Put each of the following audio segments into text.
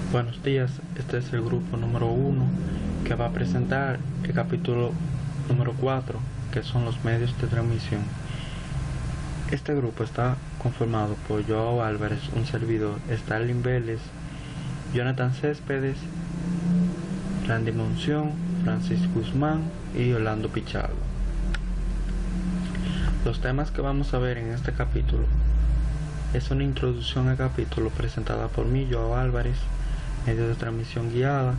Buenos días, este es el grupo número 1 que va a presentar el capítulo número 4, que son los medios de transmisión. Este grupo está conformado por Joao Álvarez, un servidor, Stalin Vélez, Jonathan Céspedes, Randy Monción, Francis Guzmán y Orlando Pichardo. Los temas que vamos a ver en este capítulo es una introducción al capítulo presentada por mí, Joao Álvarez, medios de transmisión guiada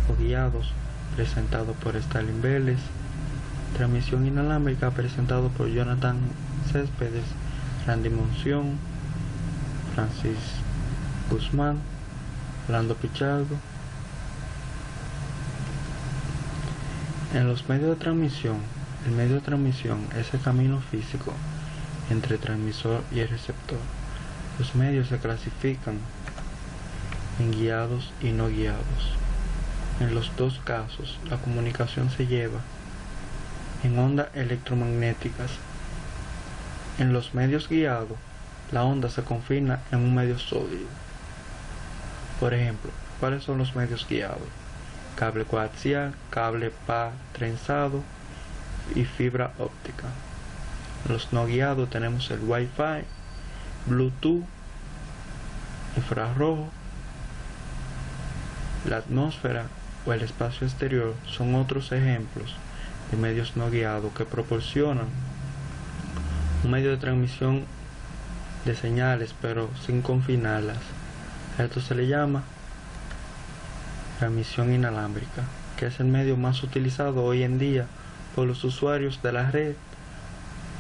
o guiados, presentado por Stalin Vélez, transmisión inalámbrica, presentado por Jonathan Céspedes, Randy Monción, Francis Guzmán, Orlando Pichardo. En los medios de transmisión, el medio de transmisión es el camino físico entre el transmisor y el receptor. Los medios se clasifican en guiados y no guiados. En los dos casos, la comunicación se lleva en ondas electromagnéticas. En los medios guiados, la onda se confina en un medio sólido. Por ejemplo, ¿cuáles son los medios guiados? Cable coaxial, cable PA trenzado y fibra óptica. En los no guiados tenemos el Wi-Fi, Bluetooth, infrarrojo. La atmósfera o el espacio exterior son otros ejemplos de medios no guiados que proporcionan un medio de transmisión de señales pero sin confinarlas. A esto se le llama transmisión inalámbrica, que es el medio más utilizado hoy en día por los usuarios de la red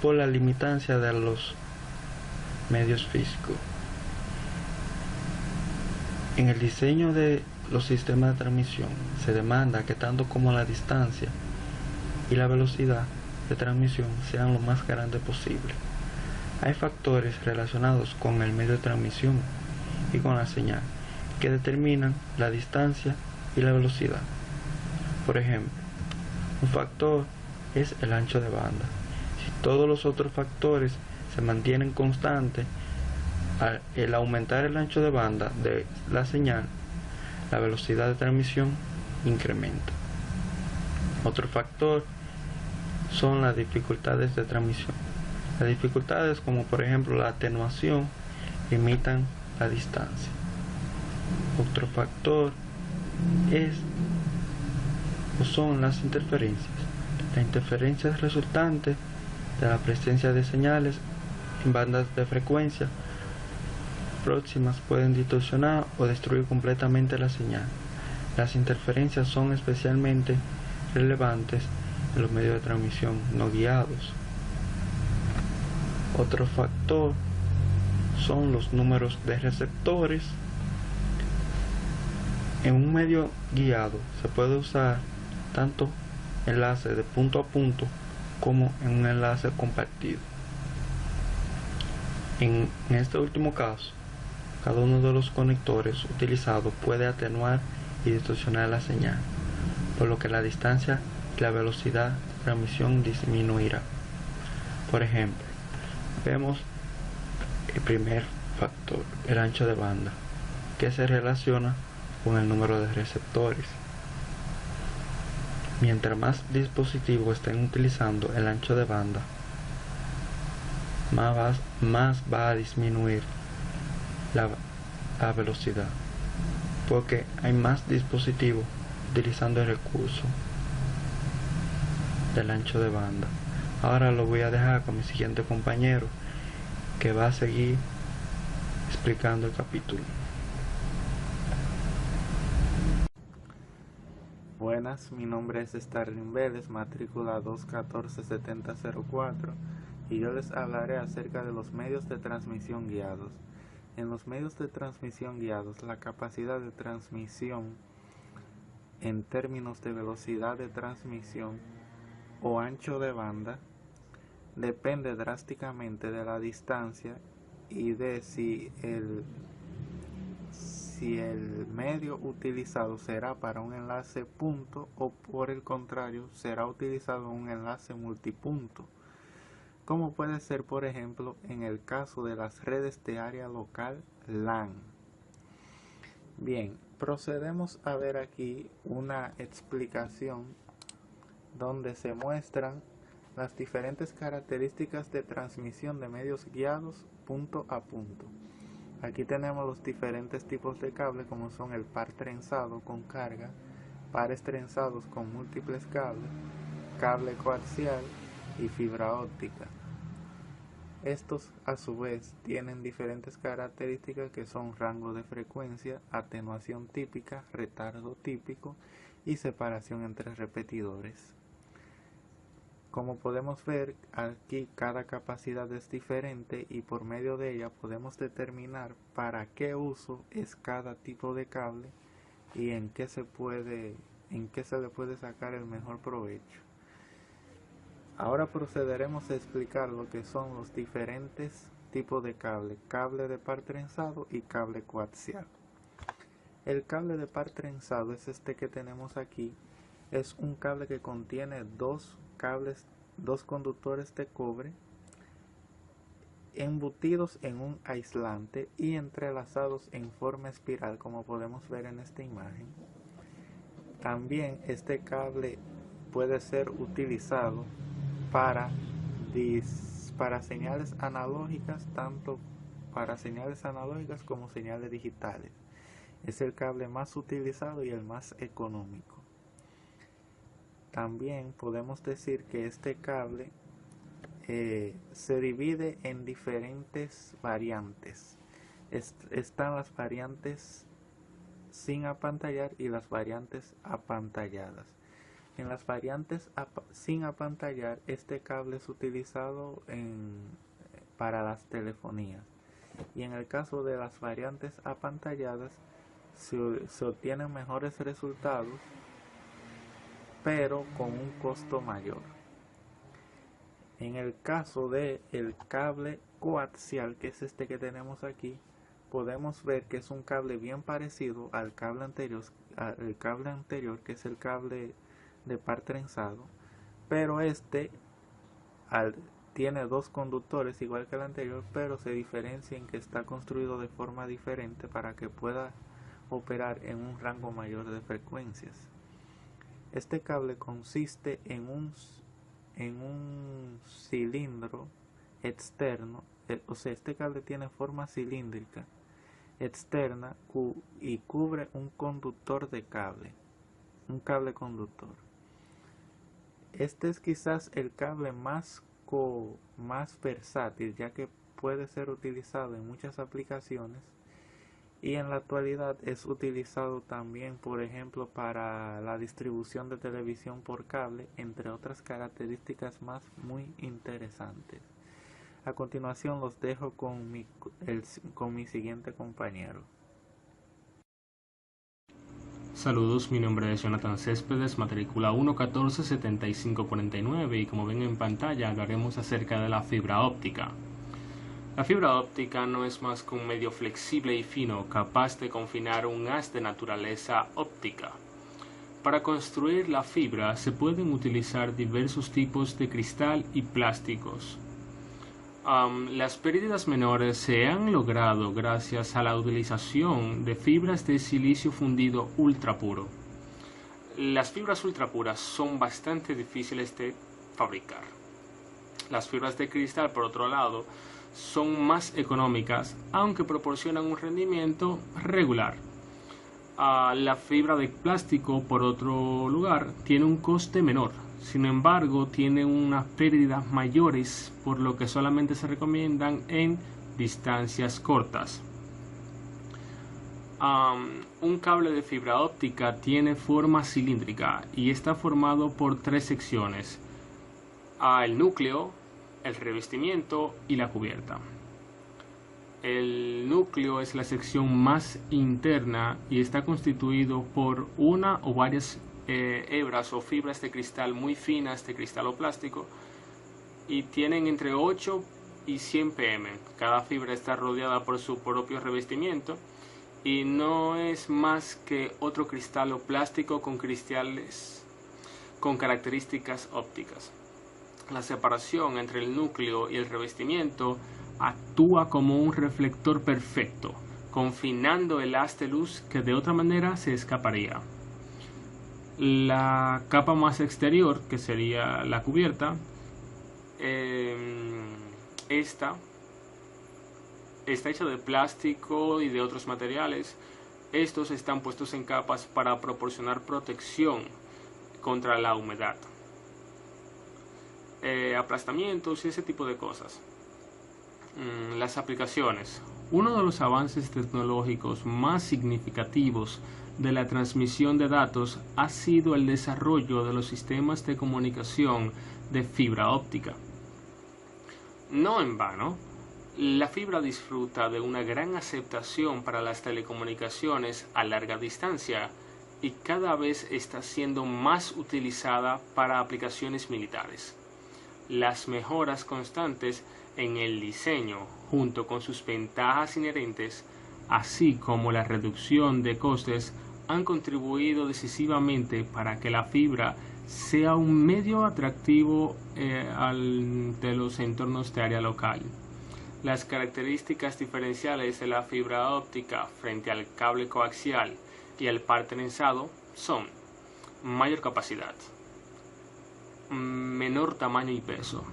por la limitancia de los medios físicos. En el diseño de los sistemas de transmisión se demanda que tanto como la distancia y la velocidad de transmisión sean lo más grande posible. Hay factores relacionados con el medio de transmisión y con la señal que determinan la distancia y la velocidad. Por ejemplo, un factor es el ancho de banda. Si todos los otros factores se mantienen constantes, al aumentar el ancho de banda de la señal, la velocidad de transmisión incrementa. Otro factor son las dificultades de transmisión. Las dificultades, como por ejemplo la atenuación, limitan la distancia. Otro factor son las interferencias. Las interferencias resultantes de la presencia de señales en bandas de frecuencia próximas pueden distorsionar o destruir completamente la señal. Las interferencias son especialmente relevantes en los medios de transmisión no guiados. Otro factor son los números de receptores. En un medio guiado se puede usar tanto enlace de punto a punto como en un enlace compartido. En este último caso, cada uno de los conectores utilizados puede atenuar y distorsionar la señal, por lo que la distancia y la velocidad de transmisión disminuirá. Por ejemplo, vemos el primer factor, el ancho de banda, que se relaciona con el número de receptores. Mientras más dispositivos estén utilizando el ancho de banda, más va a disminuir la velocidad, porque hay más dispositivos utilizando el recurso del ancho de banda. Ahora lo voy a dejar con mi siguiente compañero, que va a seguir explicando el capítulo. Buenas, mi nombre es Stalin Vélez, matrícula 2147004, y yo les hablaré acerca de los medios de transmisión guiados. En los medios de transmisión guiados, la capacidad de transmisión en términos de velocidad de transmisión o ancho de banda depende drásticamente de la distancia y de si el medio utilizado será para un enlace punto o por el contrario será utilizado un enlace multipunto, como puede ser por ejemplo en el caso de las redes de área local LAN. Bien, procedemos a ver aquí una explicación donde se muestran las diferentes características de transmisión de medios guiados punto a punto. Aquí tenemos los diferentes tipos de cable, como son el par trenzado con carga, pares trenzados con múltiples cables, cable coaxial y fibra óptica. Estos a su vez tienen diferentes características que son rango de frecuencia, atenuación típica, retardo típico y separación entre repetidores. Como podemos ver, aquí cada capacidad es diferente y por medio de ella podemos determinar para qué uso es cada tipo de cable y en qué se le puede sacar el mejor provecho. Ahora procederemos a explicar lo que son los diferentes tipos de cable: cable de par trenzado y cable coaxial. El cable de par trenzado es este que tenemos aquí. Es un cable que contiene dos conductores de cobre embutidos en un aislante y entrelazados en forma espiral, como podemos ver en esta imagen. También este cable puede ser utilizado para señales analógicas, tanto para señales analógicas como señales digitales. Es el cable más utilizado y el más económico. También podemos decir que este cable se divide en diferentes variantes. Están las variantes sin apantallar y las variantes apantalladas. En las variantes sin apantallar, este cable es utilizado para las telefonías, y en el caso de las variantes apantalladas se obtienen mejores resultados, pero con un costo mayor. En el caso de el cable coaxial, que es este que tenemos aquí, podemos ver que es un cable bien parecido al cable anterior, que es el cable de par trenzado, pero este tiene dos conductores igual que el anterior, pero se diferencia en que está construido de forma diferente para que pueda operar en un rango mayor de frecuencias. Este cable consiste en un cilindro externo, o sea, este cable tiene forma cilíndrica externa y cubre un conductor de cable, un cable conductor. Este es quizás el cable más versátil, ya que puede ser utilizado en muchas aplicaciones, y en la actualidad es utilizado también, por ejemplo, para la distribución de televisión por cable, entre otras características más muy interesantes. A continuación los dejo con mi siguiente compañero. Saludos, mi nombre es Jonathan Céspedes, matrícula 1147549, y como ven en pantalla hablaremos acerca de la fibra óptica. La fibra óptica no es más que un medio flexible y fino capaz de confinar un haz de naturaleza óptica. Para construir la fibra se pueden utilizar diversos tipos de cristal y plásticos. Las pérdidas menores se han logrado gracias a la utilización de fibras de silicio fundido ultra puro. Las fibras ultra puras son bastante difíciles de fabricar. Las fibras de cristal, por otro lado, son más económicas, aunque proporcionan un rendimiento regular. La fibra de plástico, por otro lugar, tiene un coste menor. Sin embargo, tiene unas pérdidas mayores, por lo que solamente se recomiendan en distancias cortas. Un cable de fibra óptica tiene forma cilíndrica y está formado por tres secciones: el núcleo, el revestimiento y la cubierta. El núcleo es la sección más interna y está constituido por una o varias hebras o fibras de cristal muy finas, de cristal o plástico, y tienen entre 8 y 100 pm. Cada fibra está rodeada por su propio revestimiento y no es más que otro cristal o plástico con cristales con características ópticas. La separación entre el núcleo y el revestimiento actúa como un reflector perfecto, confinando el haz de luz que de otra manera se escaparía. La capa más exterior, que sería la cubierta, esta está hecha de plástico y de otros materiales. Estos están puestos en capas para proporcionar protección contra la humedad, aplastamientos y ese tipo de cosas. Las aplicaciones. Uno de los avances tecnológicos más significativos de la transmisión de datos ha sido el desarrollo de los sistemas de comunicación de fibra óptica. No en vano, la fibra disfruta de una gran aceptación para las telecomunicaciones a larga distancia y cada vez está siendo más utilizada para aplicaciones militares. Las mejoras constantes en el diseño, junto con sus ventajas inherentes, así como la reducción de costes, han contribuido decisivamente para que la fibra sea un medio atractivo de los entornos de área local. Las características diferenciales de la fibra óptica frente al cable coaxial y el par trenzado son mayor capacidad, menor tamaño y peso,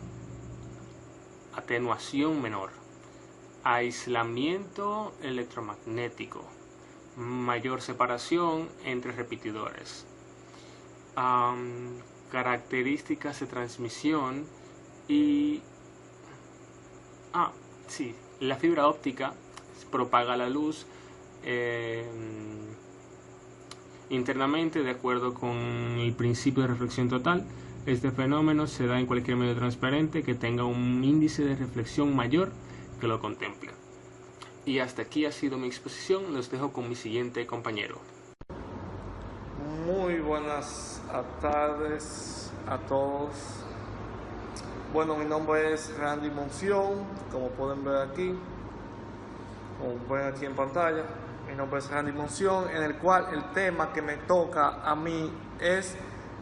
atenuación menor, aislamiento electromagnético, mayor separación entre repetidores, características de transmisión y la fibra óptica propaga la luz internamente de acuerdo con el principio de reflexión total. Este fenómeno se da en cualquier medio transparente que tenga un índice de reflexión mayor que lo contemple. Y hasta aquí ha sido mi exposición. Los dejo con mi siguiente compañero. Muy buenas tardes a todos. Bueno, mi nombre es Randy Monción, como pueden ver aquí, como ven aquí en pantalla. Mi nombre es Randy Monción, en el cual el tema que me toca a mí es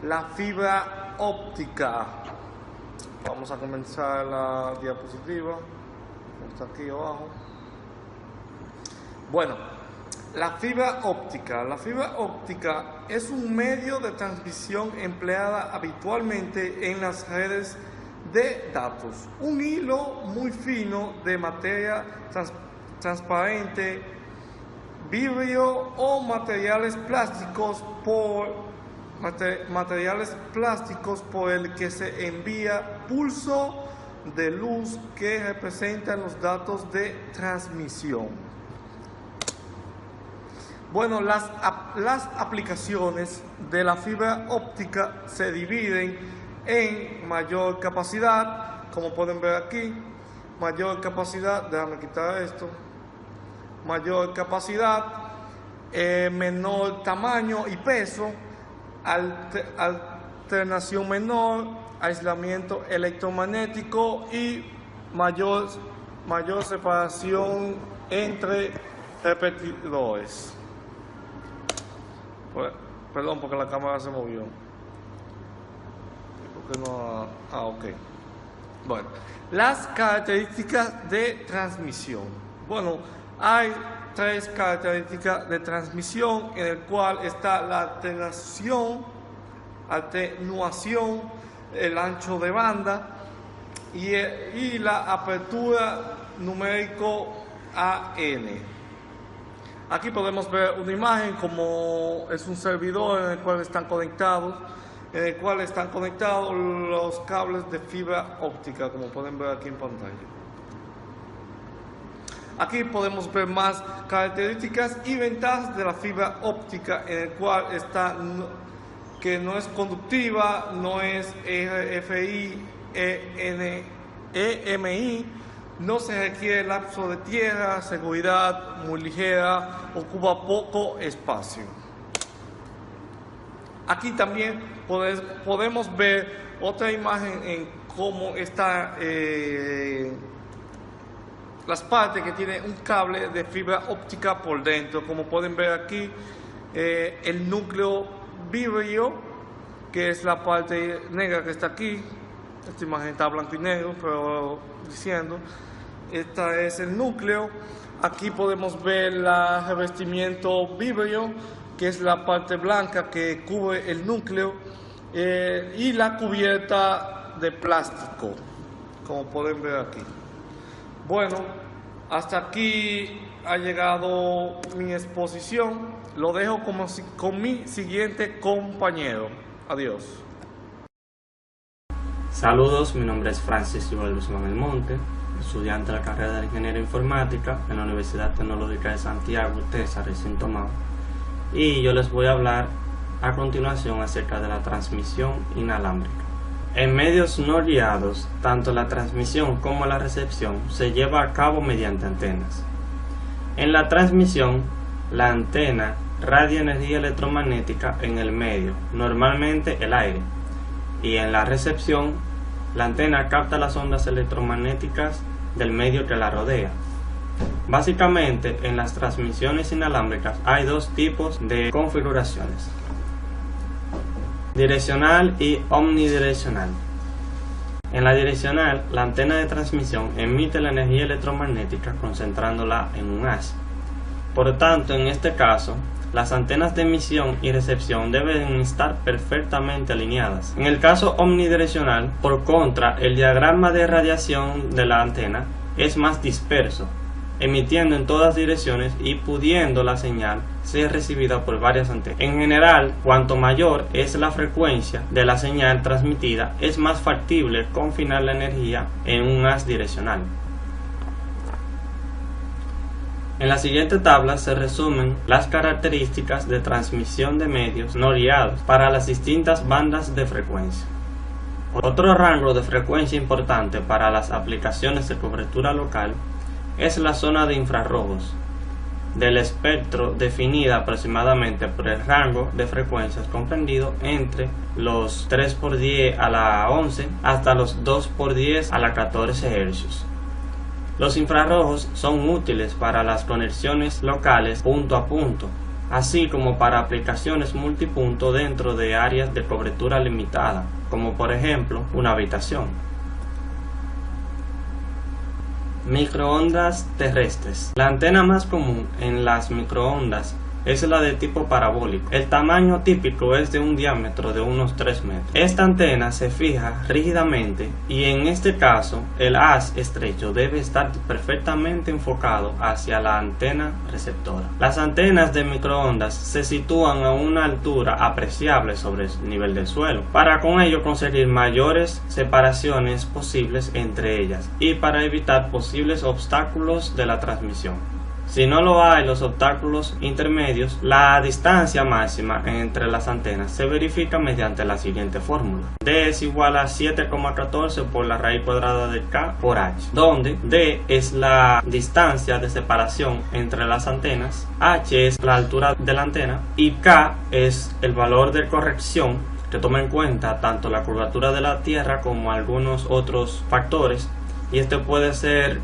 la fibra óptica. Vamos a comenzar la diapositiva, está aquí abajo. Bueno, la fibra óptica. La fibra óptica es un medio de transmisión empleada habitualmente en las redes de datos. Un hilo muy fino de materia transparente, vidrio o materiales plásticos por el que se envía pulso de luz que representan los datos de transmisión. Bueno, las aplicaciones de la fibra óptica se dividen en mayor capacidad, como pueden ver aquí, mayor capacidad, déjame quitar esto, mayor capacidad, menor tamaño y peso, alternación menor, aislamiento electromagnético y mayor separación entre repetidores. Perdón, porque la cámara se movió. ¿Por qué no? Ok. Bueno, las características de transmisión. Bueno, hay tres características de transmisión, en el cual está la atenuación, el ancho de banda y la apertura numérico AN. Aquí podemos ver una imagen como es un servidor en el cual están conectados los cables de fibra óptica, como pueden ver aquí en pantalla. Aquí podemos ver más características y ventajas de la fibra óptica, en el cual está que no es conductiva, no es RFI, EMI, no se requiere lapso de tierra, seguridad muy ligera, ocupa poco espacio. Aquí también podemos ver otra imagen en cómo está las partes que tiene un cable de fibra óptica por dentro. Como pueden ver aquí, el núcleo vidrio, que es la parte negra que está aquí. Esta imagen está blanco y negro, pero diciendo Este es el núcleo. Aquí podemos ver el revestimiento víbreo, que es la parte blanca que cubre el núcleo, y la cubierta de plástico, como pueden ver aquí. Bueno, hasta aquí ha llegado mi exposición. Lo dejo con mi siguiente compañero. Adiós. Saludos, mi nombre es Francis Iván Guzmán El Monte, estudiante de la carrera de Ingeniería Informática en la Universidad Tecnológica de Santiago, TESA, recinto Mao, y yo les voy a hablar a continuación acerca de la transmisión inalámbrica. En medios no guiados, tanto la transmisión como la recepción se lleva a cabo mediante antenas. En la transmisión, la antena radia energía electromagnética en el medio, normalmente el aire, y en la recepción, la antena capta las ondas electromagnéticas del medio que la rodea. Básicamente, en las transmisiones inalámbricas hay dos tipos de configuraciones: direccional y omnidireccional. En la direccional, la antena de transmisión emite la energía electromagnética concentrándola en un haz. Por tanto, en este caso, las antenas de emisión y recepción deben estar perfectamente alineadas. En el caso omnidireccional, por contra, el diagrama de radiación de la antena es más disperso, emitiendo en todas direcciones y pudiendo la señal ser recibida por varias antenas. En general, cuanto mayor es la frecuencia de la señal transmitida, es más factible confinar la energía en un haz direccional. En la siguiente tabla se resumen las características de transmisión de medios no guiados para las distintas bandas de frecuencia. Otro rango de frecuencia importante para las aplicaciones de cobertura local es la zona de infrarrojos del espectro, definida aproximadamente por el rango de frecuencias comprendido entre los 3x10 a la 11 hasta los 2x10 a la 14 Hz. Los infrarrojos son útiles para las conexiones locales punto a punto, así como para aplicaciones multipunto dentro de áreas de cobertura limitada, como por ejemplo una habitación. Microondas terrestres. La antena más común en las microondas es la de tipo parabólico. El tamaño típico es de un diámetro de unos 3 metros. Esta antena se fija rígidamente y en este caso el haz estrecho debe estar perfectamente enfocado hacia la antena receptora. Las antenas de microondas se sitúan a una altura apreciable sobre el nivel del suelo, para con ello conseguir mayores separaciones posibles entre ellas y para evitar posibles obstáculos de la transmisión. Si no lo hay los obstáculos intermedios, la distancia máxima entre las antenas se verifica mediante la siguiente fórmula: D es igual a 7,14 por la raíz cuadrada de K por H, donde D es la distancia de separación entre las antenas, H es la altura de la antena y K es el valor de corrección que toma en cuenta tanto la curvatura de la Tierra como algunos otros factores, y este puede ser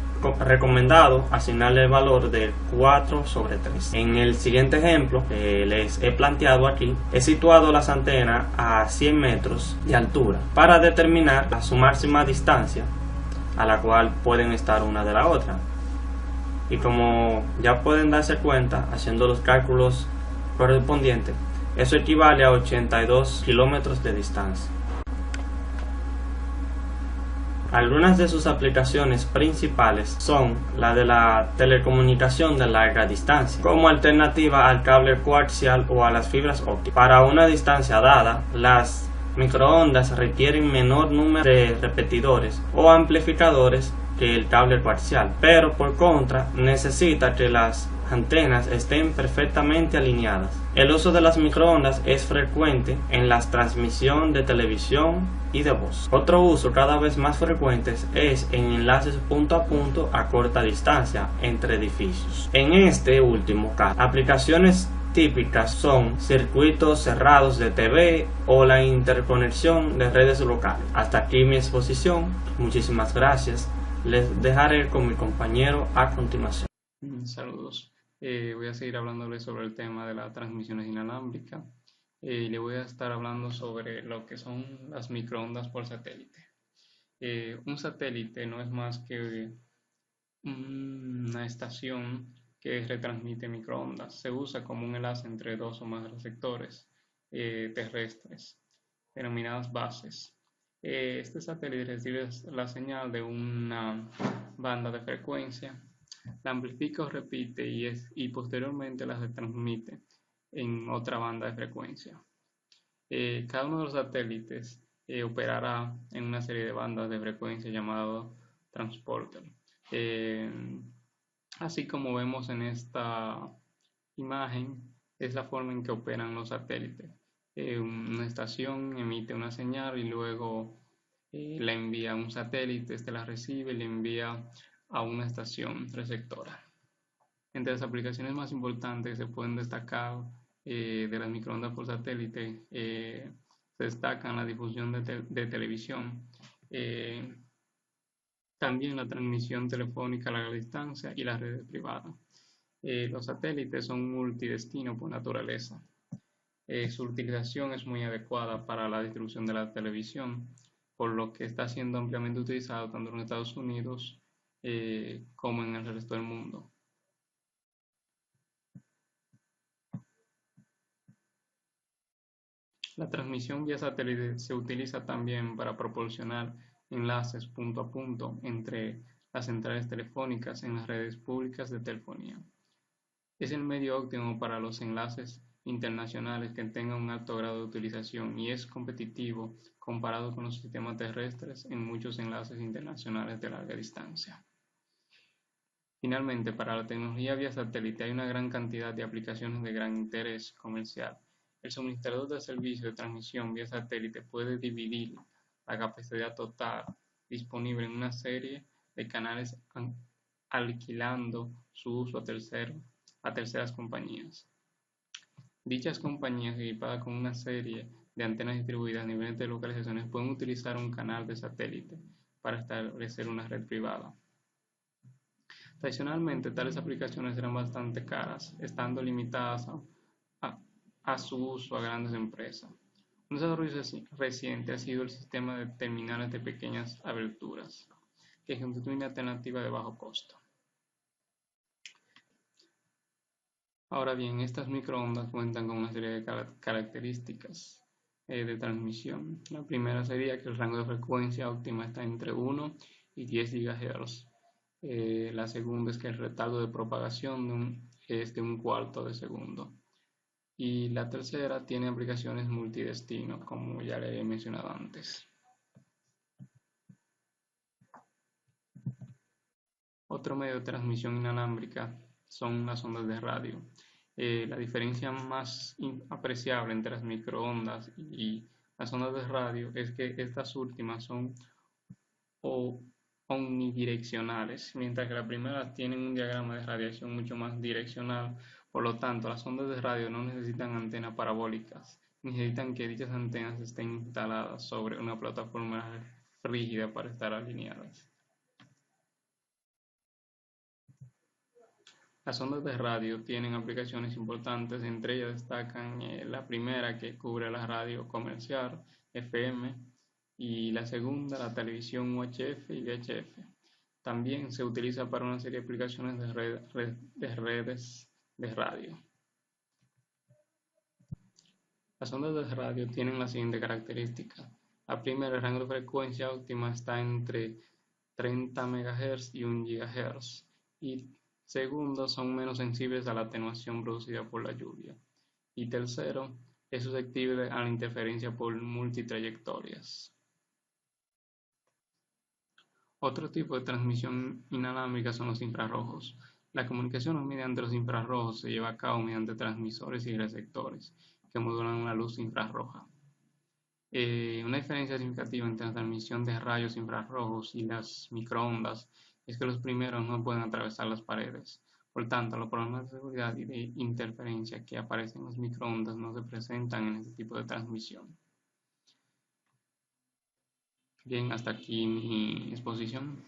recomendado asignarle el valor de 4/3. En el siguiente ejemplo que les he planteado aquí, he situado las antenas a 100 metros de altura para determinar su máxima distancia a la cual pueden estar una de la otra. Y como ya pueden darse cuenta haciendo los cálculos correspondientes, eso equivale a 82 kilómetros de distancia. Algunas de sus aplicaciones principales son la de la telecomunicación de larga distancia, como alternativa al cable coaxial o a las fibras ópticas. Para una distancia dada, las microondas requieren menor número de repetidores o amplificadores que el cable coaxial, pero por contra necesita que las antenas estén perfectamente alineadas. El uso de las microondas es frecuente en la transmisión de televisión y de voz. Otro uso cada vez más frecuente es en enlaces punto a punto a corta distancia entre edificios. En este último caso, aplicaciones típicas son circuitos cerrados de TV o la interconexión de redes locales. Hasta aquí mi exposición. Muchísimas gracias. Les dejaré con mi compañero a continuación. Saludos. Voy a seguir hablándoles sobre el tema de las transmisiones inalámbricas. Le voy a estar hablando sobre lo que son las microondas por satélite. Un satélite no es más que una estación que retransmite microondas. Se usa como un enlace entre dos o más receptores terrestres, denominadas bases. Este satélite recibe la señal de una banda de frecuencia, la amplifica o repite y posteriormente la retransmite en otra banda de frecuencia. Cada uno de los satélites operará en una serie de bandas de frecuencia llamado transporter. Así como vemos en esta imagen, es la forma en que operan los satélites. Una estación emite una señal y luego la envía a un satélite, este la recibe y la envía a una estación receptora. Entre las aplicaciones más importantes se pueden destacar de las microondas por satélite, se destacan la difusión de televisión, también la transmisión telefónica a larga distancia y las redes privadas. Los satélites son multidestino por naturaleza. Su utilización es muy adecuada para la distribución de la televisión, por lo que está siendo ampliamente utilizado tanto en Estados Unidos como en el resto del mundo. La transmisión vía satélite se utiliza también para proporcionar enlaces punto a punto entre las centrales telefónicas en las redes públicas de telefonía. Es el medio óptimo para los enlaces internacionales que tengan un alto grado de utilización y es competitivo comparado con los sistemas terrestres en muchos enlaces internacionales de larga distancia. Finalmente, para la tecnología vía satélite hay una gran cantidad de aplicaciones de gran interés comercial. El suministrador de servicio de transmisión vía satélite puede dividir la capacidad total disponible en una serie de canales alquilando su uso a terceras compañías. Dichas compañías, equipadas con una serie de antenas distribuidas a niveles de localizaciones, pueden utilizar un canal de satélite para establecer una red privada. Tradicionalmente, tales aplicaciones eran bastante caras, estando limitadas a su uso a grandes empresas. Un desarrollo reciente ha sido el sistema de terminales de pequeñas aberturas, que constituye una alternativa de bajo costo. Ahora bien, estas microondas cuentan con una serie de características de transmisión. La primera sería que el rango de frecuencia óptima está entre 1 y 10 GHz. La segunda es que el retardo de propagación es de 1/4 de segundo. Y la tercera tiene aplicaciones multidestino, como ya le he mencionado antes. Otro medio de transmisión inalámbrica son las ondas de radio. La diferencia más apreciable entre las microondas y las ondas de radio es que estas últimas son omnidireccionales, mientras que las primeras tienen un diagrama de radiación mucho más direccional. Por lo tanto, las ondas de radio no necesitan antenas parabólicas, necesitan que dichas antenas estén instaladas sobre una plataforma rígida para estar alineadas. Las ondas de radio tienen aplicaciones importantes, entre ellas destacan la primera, que cubre la radio comercial FM, y la segunda, la televisión UHF y VHF. También se utiliza para una serie de aplicaciones de redes de radio. Las ondas de radio tienen la siguiente característica. La primera, el rango de frecuencia óptima está entre 30 MHz y 1 GHz. Y segundo, son menos sensibles a la atenuación producida por la lluvia. Y tercero, es susceptible a la interferencia por multitrayectorias. Otro tipo de transmisión inalámbrica son los infrarrojos. La comunicación mediante los infrarrojos se lleva a cabo mediante transmisores y receptores que modulan la luz infrarroja. Una diferencia significativa entre la transmisión de rayos infrarrojos y las microondas es que los primeros no pueden atravesar las paredes. Por tanto, los problemas de seguridad y de interferencia que aparecen en las microondas no se presentan en este tipo de transmisión. Bien, hasta aquí mi exposición.